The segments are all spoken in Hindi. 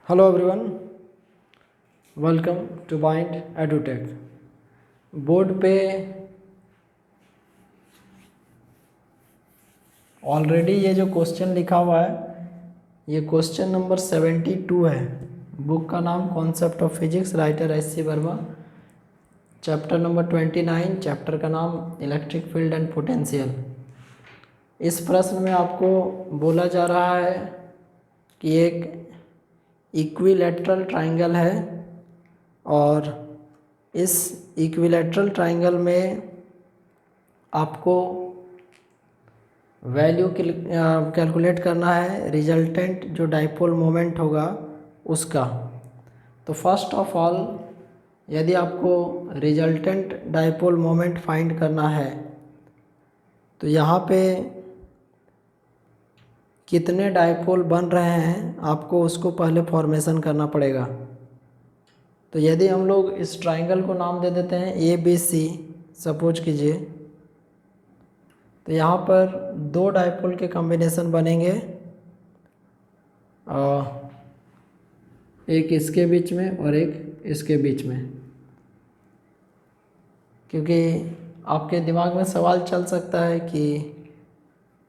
Hello everyone, welcome to Bind Edutech. Board पे ऑलरेडी ये जो क्वेश्चन लिखा हुआ है ये क्वेश्चन नंबर 72 है। बुक का नाम concept of physics, writer SC. Verma. Chapter number 29, chapter का नाम इलेक्ट्रिक फील्ड एंड पोटेंशियल। इस प्रश्न में आपको बोला जा रहा है कि एक इक्विलैटरल ट्राइंगल है और इस इक्विलैटरल ट्राइंगल में आपको वैल्यू कैलकुलेट करना है रिजल्टेंट जो डाइपोल मोमेंट होगा उसका। तो फर्स्ट ऑफ ऑल यदि आपको रिजल्टेंट डाइपोल मोमेंट फाइंड करना है तो यहाँ पे कितने डाइपोल बन रहे हैं आपको उसको पहले फॉर्मेशन करना पड़ेगा। तो यदि हम लोग इस ट्राइंगल को नाम दे देते हैं ABC सपोज कीजिए, तो यहाँ पर दो डाइपोल के कॉम्बिनेशन बनेंगे, एक इसके बीच में और एक इसके बीच में। क्योंकि आपके दिमाग में सवाल चल सकता है कि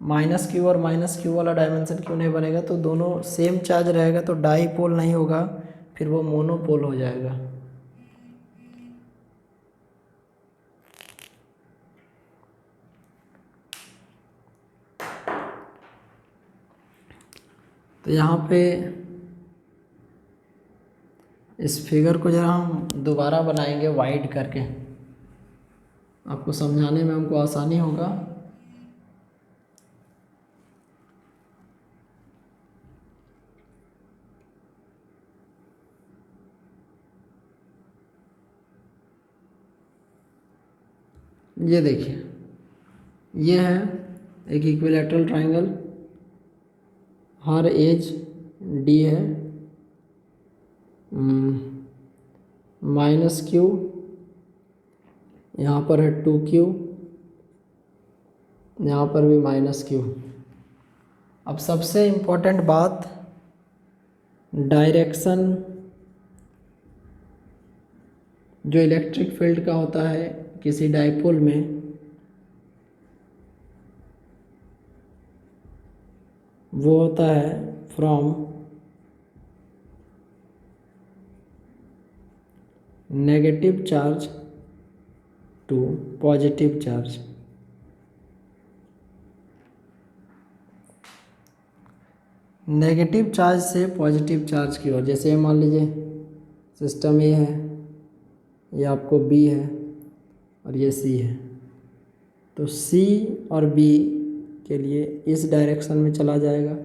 -q और -q वाला डायमेंशन क्यों नहीं बनेगा, तो दोनों सेम चार्ज रहेगा तो डाईपोल नहीं होगा, फिर वो मोनोपोल हो जाएगा। तो यहाँ पे इस फिगर को जरा हम दोबारा बनाएंगे वाइड करके, आपको समझाने में हमको आसानी होगा। ये देखिए, ये है एक इक्विलैटरल ट्राइंगल, हर एज D है, -q, यहाँ पर है 2q, यहाँ पर भी -q। अब सबसे इम्पोर्टेंट बात, डायरेक्शन जो इलेक्ट्रिक फील्ड का होता है किसी डाइपोल में, वो होता है from negative charge to positive charge. Negative charge से पॉजिटिव चार्ज की ओर। जैसे मान लीजिए सिस्टम ए है, ये आपको B है और ये C है, तो C और B के लिए इस डायरेक्शन में चला जाएगा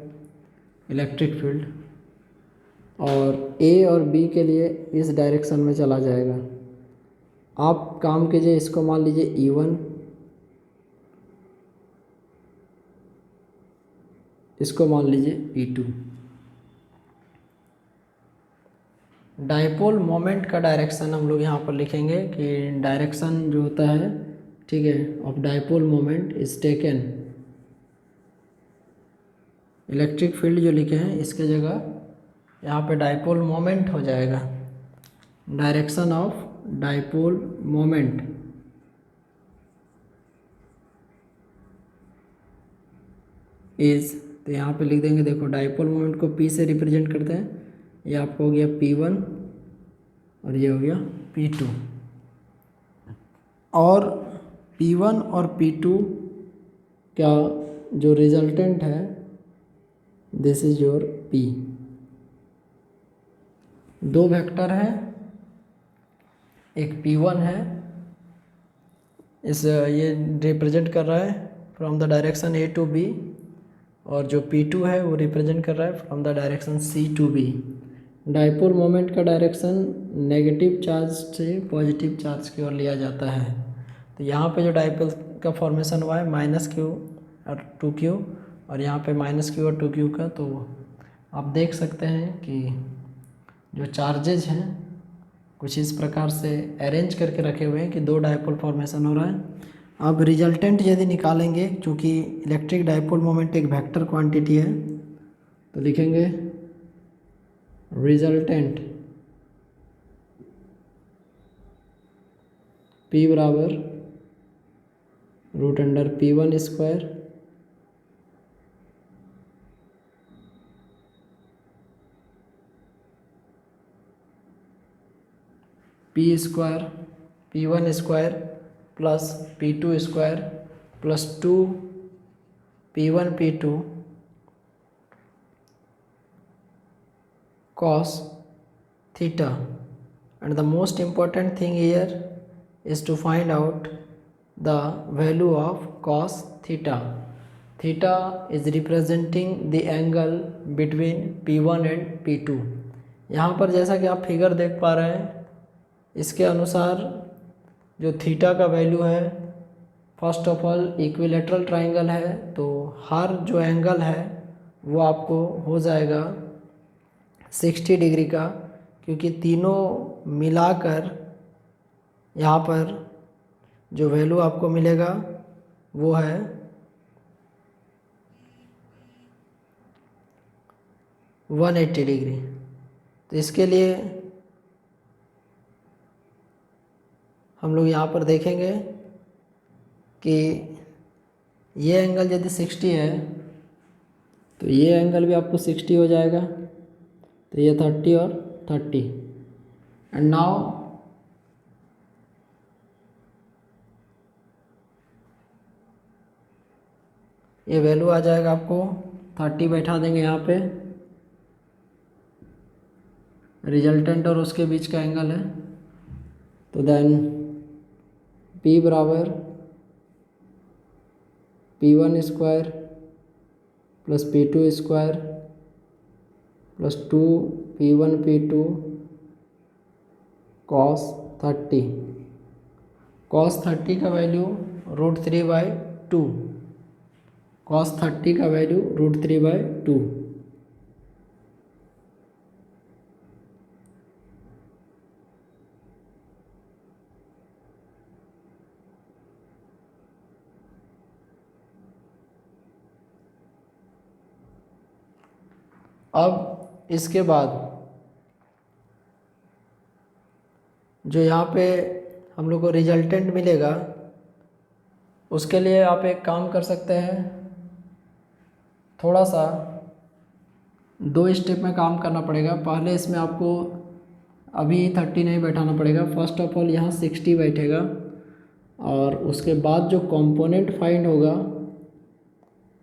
इलेक्ट्रिक फील्ड, और A और B के लिए इस डायरेक्शन में चला जाएगा। आप काम कीजिए, इसको मान लीजिए E1, इसको मान लीजिए E2। डाइपोल मोमेंट का डायरेक्शन हम लोग यहाँ पर लिखेंगे कि डायरेक्शन जो होता है, ठीक है, of dipole moment is taken, electric field जो लिखे हैं इसके जगह यहाँ पे डाइपोल मोमेंट हो जाएगा। Direction of dipole moment is, तो यहाँ पे लिख देंगे, देखो डाइपोल मोमेंट को P से रिप्रेजेंट करते हैं, ये आपको हो गया P1 और ये हो गया P2, और P1 और P2 का जो रिजल्टेंट है दिस इज योर P। दो वेक्टर है, एक P1 है, इस ये रिप्रेजेंट कर रहा है from the direction A to B, और जो P2 है वो रिप्रेजेंट कर रहा है from the direction C to B। Dipole moment का डायरेक्शन नेगेटिव चार्ज से पॉजिटिव चार्ज की ओर लिया जाता है। तो यहाँ पे जो डाइपोल का फॉर्मेशन हुआ है -q और 2q, और यहाँ पे -q और 2q का, तो आप देख सकते हैं कि जो चार्जेज हैं कुछ इस प्रकार से अरेंज करके रखे हुए हैं कि दो डाइपोल फॉर्मेशन हो रहा है। अब रिजल्टेंट यदि निकालेंगे, क्योंकि इलेक्ट्रिक डाइपोल मोमेंट एक वेक्टर क्वांटिटी है, तो लिखेंगे रिजल्टेंट P बराबर root under P1 square P1 square plus P2 square plus 2 P1 P2 cos theta, and the most important thing here is to find out the value of cos theta. Theta is representing the angle between P1 and P2. यहाँ पर जैसा कि आप फिगर देख पा रहे हैं, इसके अनुसार जो थीटा का वैल्यू है, first of all equilateral triangle है, तो हर जो एंगल है वो आपको हो जाएगा 60 डिग्री का, क्योंकि तीनों मिलाकर यहाँ पर जो वैल्यू आपको मिलेगा वो है 180 डिग्री। तो इसके लिए हम लोग यहाँ पर देखेंगे कि ये एंगल यदि 60 है तो ये एंगल भी आपको 60 हो जाएगा, तो ये 30 और 30। एंड नाउ ये वैल्यू आ जाएगा, आपको 30 बैठा देंगे यहाँ पे, रिजल्टेंट और उसके बीच का एंगल है, तो देन P बराबर P1 square plus P2 square plus 2 P1 P2 cos 30। cos 30 का वैल्यू √3/2, cos 30 का वैल्यू √3/2। अब इसके बाद जो यहाँ पे हम लोग को रिजल्टेंट मिलेगा, उसके लिए आप एक काम कर सकते हैं, थोड़ा सा 2 स्टेप में काम करना पड़ेगा। पहले इसमें आपको अभी 30 नहीं बैठाना पड़ेगा, फर्स्ट ऑफ ऑल यहाँ 60 बैठेगा, और उसके बाद जो कंपोनेंट फाइंड होगा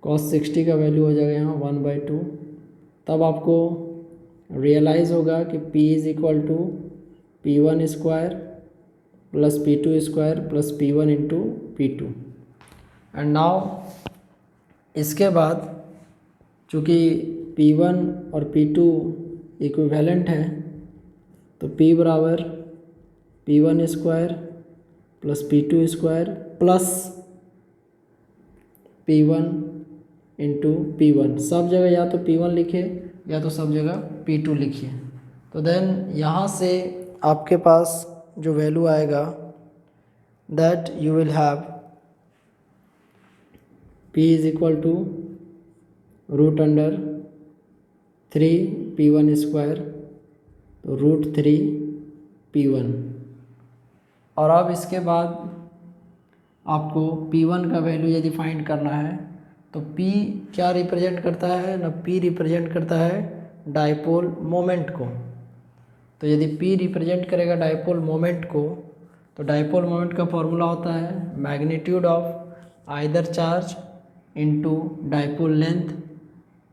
cos 60 का वैल्यू हो जाएगा यहाँ 1/2। तब आपको रियलाइज़ होगा कि P = P1 square plus P2 square plus P1 × P2। And now इसके बाद चूँकि P1 और P2 इक्विवेलेंट है, तो P बराबर P1 square plus P2 square plus P1 × P1। सब जगह या तो P1 लिखिए या तो सब जगह P2 लिखिए। तो देन यहाँ से आपके पास जो वैल्यू आएगा, that you will have P = √3P1 square, तो √3P1। और अब इसके बाद आपको P1 का वैल्यू यदि फाइंड करना है, तो P क्या रिप्रेजेंट करता है ना, P रिप्रेजेंट करता है डाइपोल मोमेंट को। तो यदि P रिप्रेजेंट करेगा डाइपोल मोमेंट को, तो डाइपोल मोमेंट का फॉर्मूला होता है magnitude of either charge into dipole length.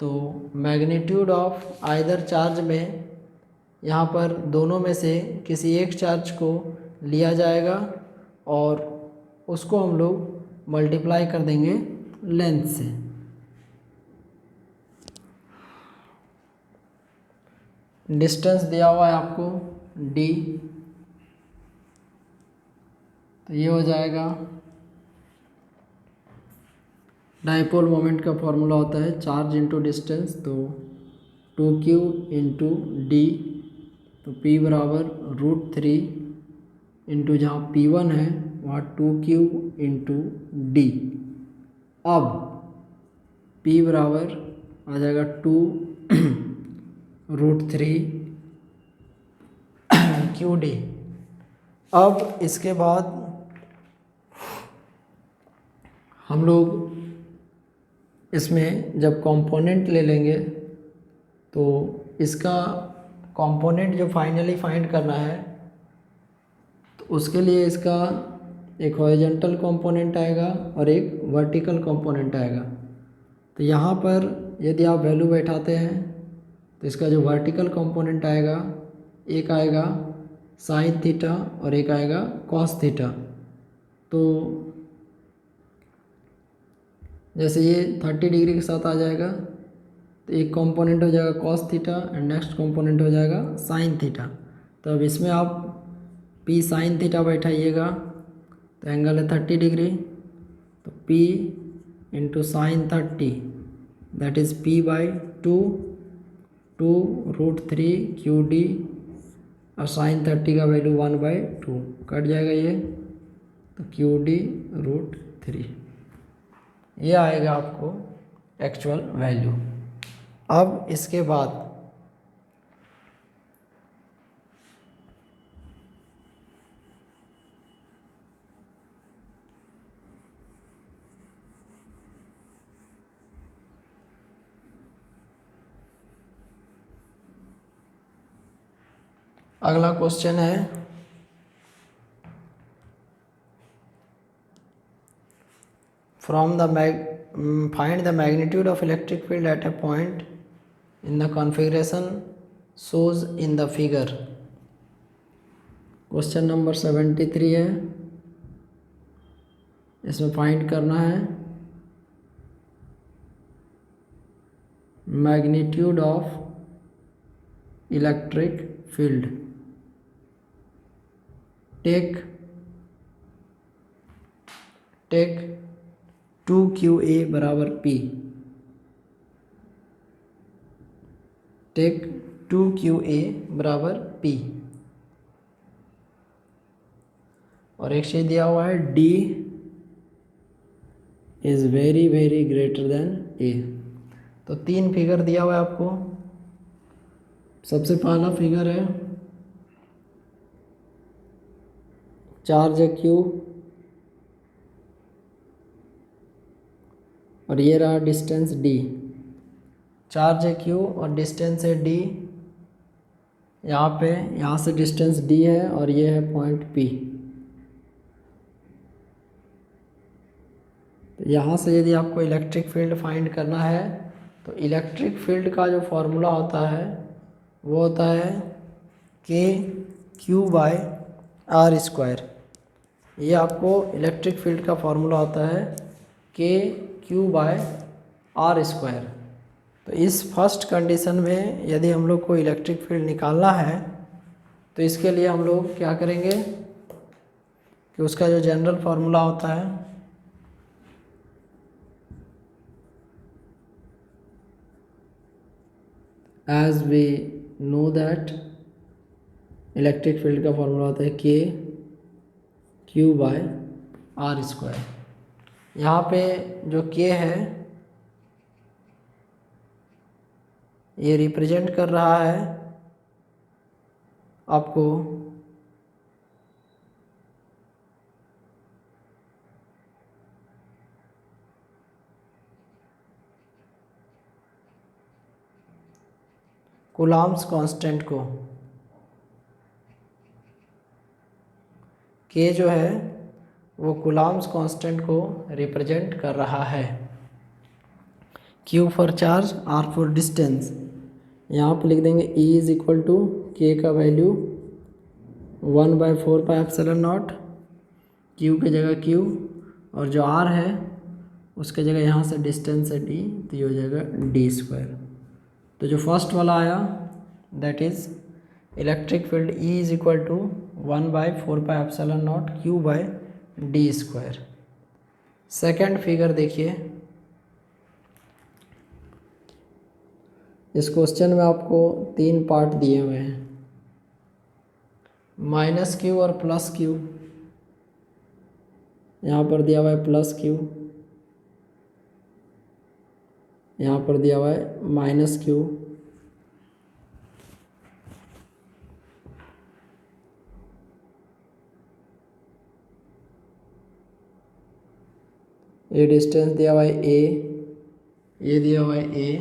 तो मैग्नीट्यूड ऑफ आइदर चार्ज में यहाँ पर दोनों में से किसी एक चार्ज को लिया जाएगा और उसको हम लोग मल्टीप्लाई कर देंगे लेंथ से। डिस्टेंस दिया हुआ है आपको d, तो ये हो जाएगा, डाइपोल मोमेंट का फॉर्मूला होता है चार्ज इनटू डिस्टेंस, तो 2q × d, तो P बराबर √3 इंटू जहाँ P1 है वहाँ 2q × d। अब P बराबर आ जाएगा 2 √3 क्यू डी। अब इसके बाद हम लोग इसमें जब कंपोनेंट ले लेंगे तो इसका कंपोनेंट जो फाइनली फाइंड करना है तो उसके लिए इसका एक हॉरिजॉन्टल कंपोनेंट आएगा और एक वर्टिकल कंपोनेंट आएगा। तो यहाँ पर यदि आप वैल्यू बैठाते हैं तो इसका जो वर्टिकल कंपोनेंट आएगा, एक आएगा साइन थीटा और एक आएगा कॉस थीटा। तो जैसे ये 30 डिग्री के साथ आ जाएगा तो एक कंपोनेंट हो जाएगा cos theta and next component हो जाएगा साइन थीटा। तो अब इसमें आप पी साइन थीटा बैठाइएगा तो एंगल है 30 डिग्री, तो P into sine 30 that is P by 2√3 Q D और साइन 30 का वैल्यू 1/2 कट जाएगा ये, तो क्यू डी √3 ये आएगा आपको एक्चुअल वैल्यू। अब इसके बाद अगला क्वेश्चन है find the magnitude of electric field at a point in the configuration shows in the figure। Question number 73 है, इसमें फाइंड करना है magnitude of electric field. Take 2QA बराबर P। टेक 2QA बराबर P और एक चीज दिया हुआ है D is very very greater than A। तो 3 फिगर दिया हुआ है आपको। सबसे पहला फिगर है चार्ज है Q और ये रहा डिस्टेंस D। चार्ज है Q और डिस्टेंस है D। यहाँ से डिस्टेंस D है और ये है पॉइंट P। तो यहाँ से यदि आपको इलेक्ट्रिक फील्ड फाइंड करना है तो इलेक्ट्रिक फील्ड का जो फॉर्मूला होता है वो होता है KQ/R²। ये आपको इलेक्ट्रिक फील्ड का फॉर्मूला होता है KQ/R²। तो इस फर्स्ट कंडीशन में यदि हम लोग को इलेक्ट्रिक फील्ड निकालना है तो इसके लिए हम लोग क्या करेंगे कि उसका जो जनरल फार्मूला होता है as we know that electric field का फॉर्मूला होता है KQ/R²। यहाँ पे जो K है ये रिप्रेजेंट कर रहा है आपको कूलॉम्स कांस्टेंट को। K जो है वो कूलॉम्स कांस्टेंट को रिप्रेजेंट कर रहा है। Q for charge, R for distance. यहाँ पे लिख देंगे E is equal to K का वैल्यू 1/4πε0, Q की जगह Q और जो R है उसके जगह यहाँ से डिस्टेंस है D, तो ये हो जाएगा D²। तो जो फर्स्ट वाला आया that is electric field E is equal to 1/4πε0 Q/D²। Second figure देखिए, इस क्वेश्चन में आपको 3 पार्ट दिए हुए हैं, -Q और +Q। यहाँ पर दिया हुआ है +Q, यहाँ पर दिया हुआ है -Q। ये डिस्टेंस दिया हुआ है ए, ये दिया हुआ है ए,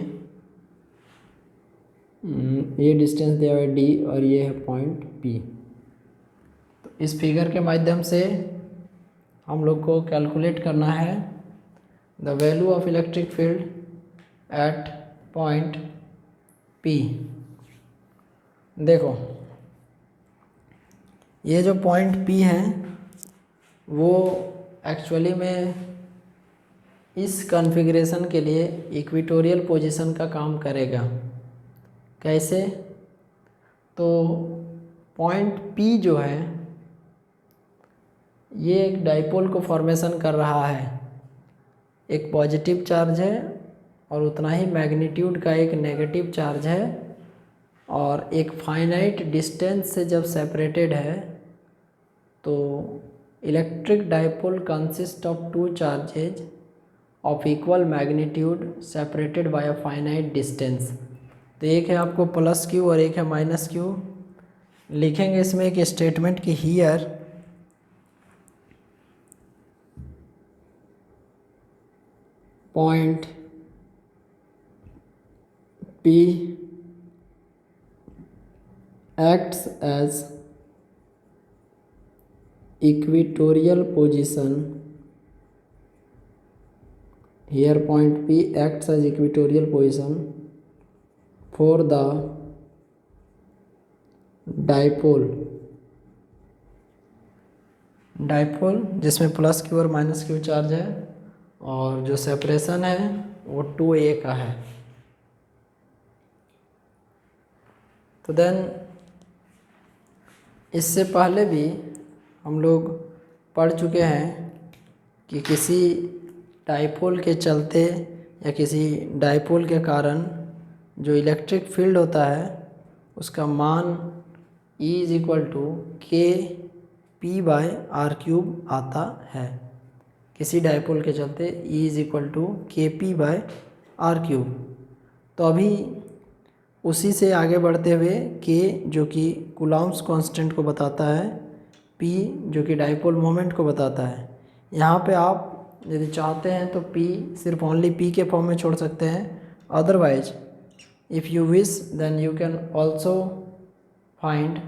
ये डिस्टेंस दिया हुआ है डी और ये है पॉइंट पी। तो इस फिगर के माध्यम से हम लोग को कैलकुलेट करना है the value of electric field at point P. देखो ये जो पॉइंट पी है वो एक्चुअली में इस कॉन्फ़िगरेशन के लिए इक्वेटोरियल पोजीशन का काम करेगा। कैसे? तो पॉइंट पी जो है ये एक डाइपोल को फॉर्मेशन कर रहा है, एक पॉजिटिव चार्ज है और उतना ही मैग्नीट्यूड का एक नेगेटिव चार्ज है, और एक फाइनाइट डिस्टेंस से जब सेपरेटेड है तो electric dipole consist of two charges of equal magnitude separated by a finite distance. तो एक है आपको प्लस क्यू और एक है माइनस क्यू। लिखेंगे इसमें एक स्टेटमेंट कि here point P acts as equatorial position. Here point P acts as equatorial position for the dipole जिसमें प्लस क्यू और माइनस क्यू चार्ज है, और जो सेपरेशन है वो 2a का है। तो देन इससे पहले भी हम लोग पढ़ चुके हैं कि किसी डाइपोल के चलते या किसी डाइपोल के कारण जो इलेक्ट्रिक फील्ड होता है उसका मान E इज इक्वल टू के पी बाय आर क्यूब आता है। किसी डाइपोल के चलते E इज इक्वल टू के पी बाय आर क्यूब। तो अभी उसी से आगे बढ़ते हुए के जो कि कूलॉम्स कांस्टेंट को बताता है, पी जो कि डाइपोल मोमेंट को बताता है। यहाँ पे आप यदि चाहते हैं तो पी सिर्फ ओनली पी के फॉर्म में छोड़ सकते हैं, otherwise if you wish then you can also find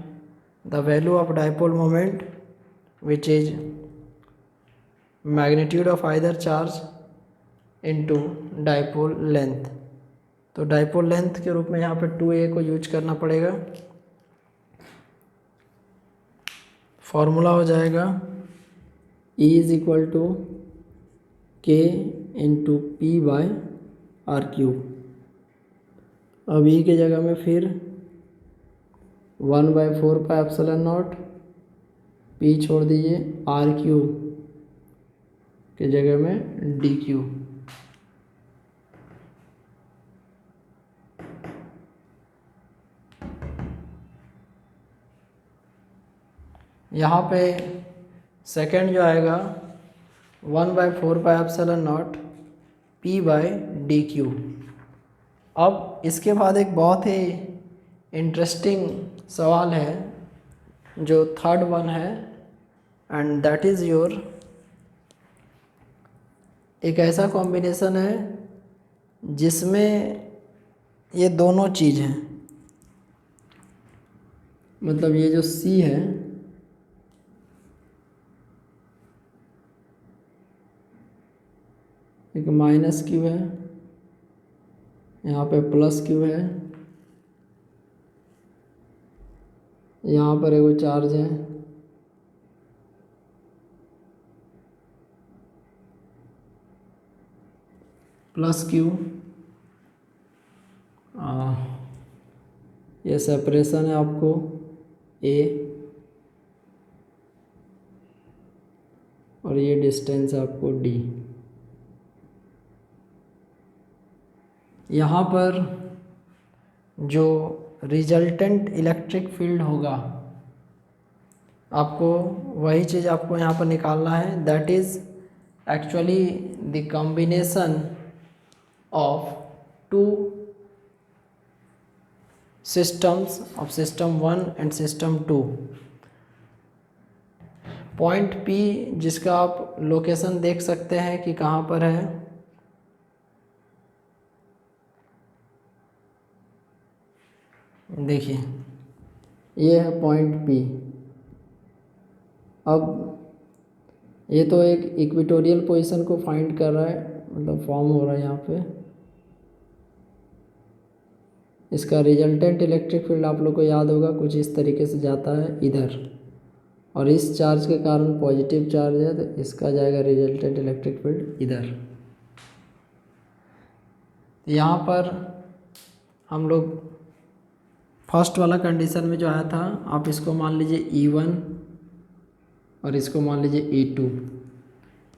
the value of dipole moment which is magnitude of either charge into dipole length. तो डाइपोल लेंथ के रूप में यहाँ पे 2a को यूज करना पड़ेगा। फॉर्मूला हो जाएगा E is equal to K into P by R cube. अब E के जगह में फिर 1/4 पाई एप्सिलॉन नॉट, P छोड़ दीजिए, आर क्यूब के जगह में डी क्यू। यहाँ पे सेकेंड जो आएगा 1/4 pi epsilon naught P by D cube. अब इसके बाद एक बहुत ही इंटरेस्टिंग सवाल है जो थर्ड वन है, एंड दैट इज़ योर, एक ऐसा कॉम्बिनेशन है जिसमें ये दोनों चीज़ हैं, मतलब ये जो C है एक माइनस क्यू है, यहाँ पे प्लस क्यू है, यहाँ पर एगो चार्ज है, प्लस क्यू, ये सेपरेशन है आपको A और ये डिस्टेंस है आपको D। यहाँ पर जो रिजल्टेंट इलेक्ट्रिक फील्ड होगा आपको वही चीज़ आपको यहाँ पर निकालना है, that is actually the combination of two systems of system 1 and system 2। Point P जिसका आप लोकेशन देख सकते हैं कि कहाँ पर है, देखिए ये है पॉइंट P। अब ये तो एक इक्वेटोरियल पोजीशन को फाइंड कर रहा है, मतलब फॉर्म हो रहा है यहाँ पे। इसका रिजल्टेंट इलेक्ट्रिक फील्ड आप लोग को याद होगा कुछ इस तरीके से जाता है इधर, और इस चार्ज के कारण पॉजिटिव चार्ज है तो इसका जाएगा रिजल्टेंट इलेक्ट्रिक फील्ड इधर। तो यहाँ पर हम लोग फर्स्ट वाला कंडीशन में जो आया था, आप इसको मान लीजिए E1 और इसको मान लीजिए E2।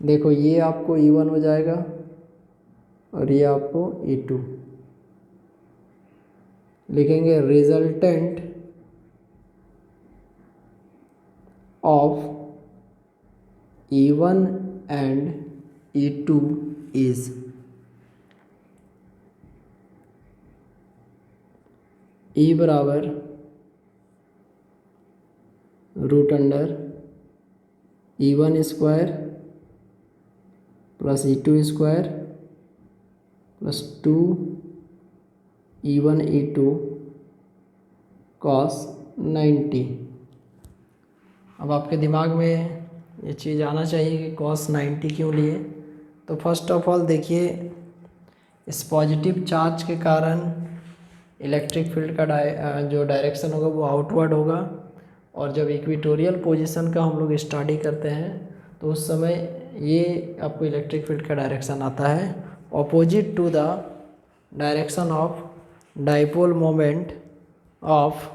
देखो ये आपको E1 हो जाएगा और ये आपको E2। लिखेंगे resultant of E1 and E2 is E बराबर root under E1 square plus E2 square plus 2 E1 E2 cos 90। अब आपके दिमाग में ये चीज़ आना चाहिए कि cos 90 क्यों लिए। तो फर्स्ट ऑफ ऑल देखिए, इस पॉजिटिव चार्ज के कारण इलेक्ट्रिक फील्ड का जो डायरेक्शन होगा वो आउटवर्ड होगा, और जब इक्वेटोरियल पोजीशन का हम लोग स्टडी करते हैं तो उस समय ये आपको इलेक्ट्रिक फील्ड का डायरेक्शन आता है opposite to the direction of dipole moment of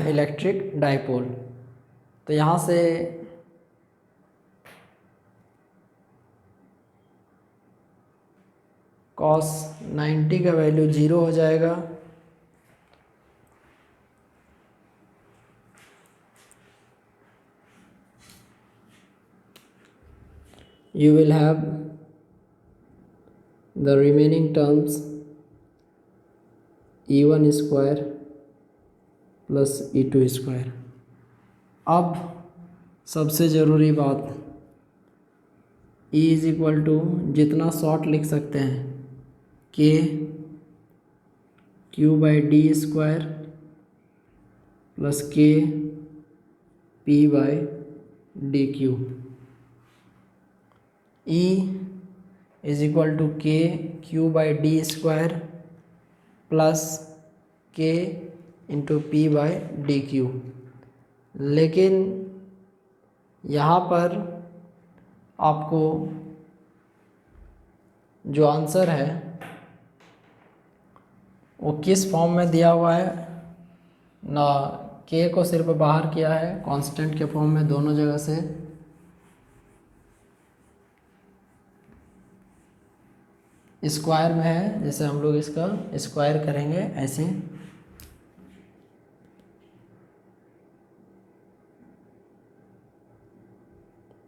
electric dipole. तो यहाँ से cos 90 का वैल्यू 0 हो जाएगा, you will have the remaining terms E1 square plus E2 square. अब सबसे ज़रूरी बात, E इज इक्वल टू जितना शॉर्ट लिख सकते हैं K Q by D square plus K P by D cube. E is equal to K Q by D square plus K into P by D cube. लेकिन यहाँ पर आपको जो आंसर है वो किस फॉर्म में दिया हुआ है ना, K को सिर्फ बाहर किया है कांस्टेंट के फॉर्म में दोनों जगह से, स्क्वायर में है, जैसे हम लोग इसका स्क्वायर करेंगे ऐसे।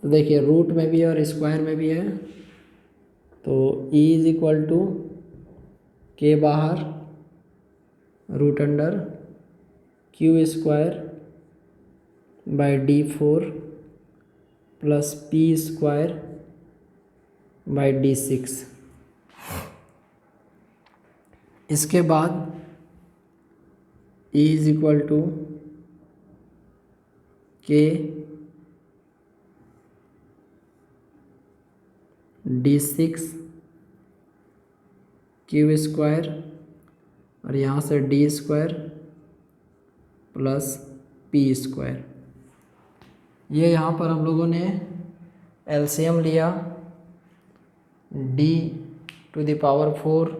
तो देखिए रूट में भी है और स्क्वायर में भी है, तो E is equal to K बाहर root under Q square by D4 plus P square by D6। इसके बाद E is equal to K D6 Q square और यहाँ से D square plus P square. ये यहाँ पर हम लोगों ने एलसीएम लिया D to the power 4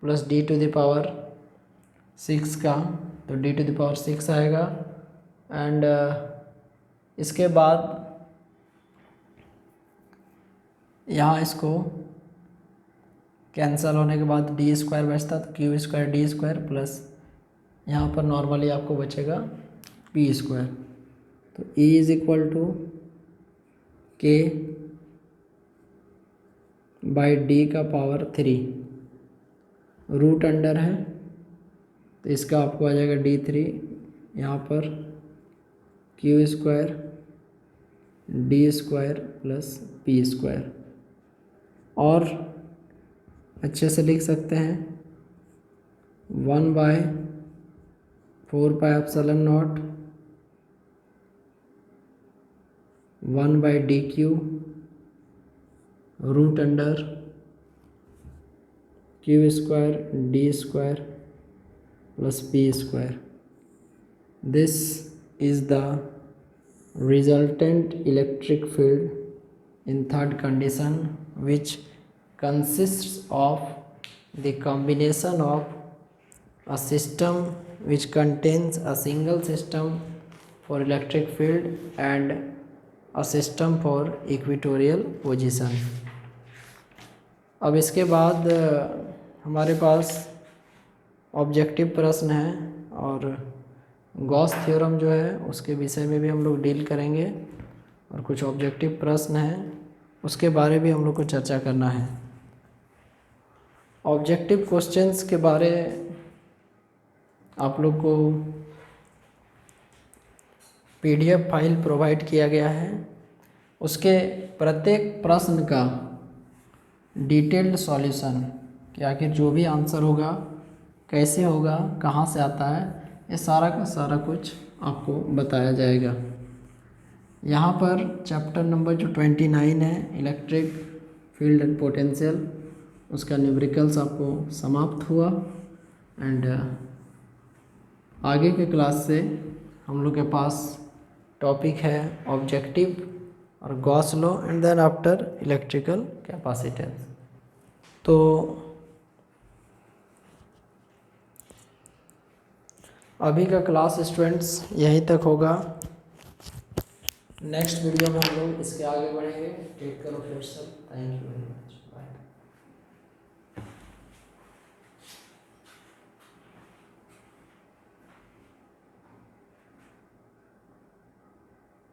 plus D to the power 6 का, तो D टू द पावर 6 आएगा। एंड इसके बाद यहाँ इसको कैंसिल होने के बाद डी स्क्वायर बचता, तो Q square D square plus यहाँ पर नॉर्मली आपको बचेगा पी स्क्वायर। तो E is equal to K by D का पावर 3, रूट अंडर है तो इसका आपको आ जाएगा D3 यहाँ पर Q square D square plus P square, और अच्छे से लिख सकते हैं 1/4πε0 1/dq root under Q square D square plus P square. This is the resultant electric field in third condition, which consists of the combination of a system which contains a single system for electric field and a system for equatorial position. अब इसके बाद हमारे पास ऑब्जेक्टिव प्रश्न है, और गॉस थ्योरम जो है उसके विषय में भी हम लोग डील करेंगे, और कुछ ऑब्जेक्टिव प्रश्न हैं उसके बारे में हम लोग को चर्चा करना है. ऑब्जेक्टिव क्वेश्चंस के बारे आप लोग को पीडीएफ फाइल प्रोवाइड किया गया है. उसके प्रत्येक प्रश्न का डिटेल्ड सॉल्यूशन, कि आखिर जो भी आंसर होगा कैसे होगा, कहाँ से आता है, ये सारा का सारा कुछ आपको बताया जाएगा. यहाँ पर चैप्टर नंबर जो 29 है इलेक्ट्रिक फील्ड एंड पोटेंशियल, उसका न्यूमेरिकल्स आपको समाप्त हुआ. एंड आगे के क्लास से हम लोग के पास टॉपिक है ऑब्जेक्टिव और Gauss law and then after electrical capacitance. तो अभी का क्लास स्टूडेंट्स यहीं तक होगा. नेक्स्ट वीडियो में हम लोग इसके आगे बढ़ेंगे. Take care of yourself. Thank you very much.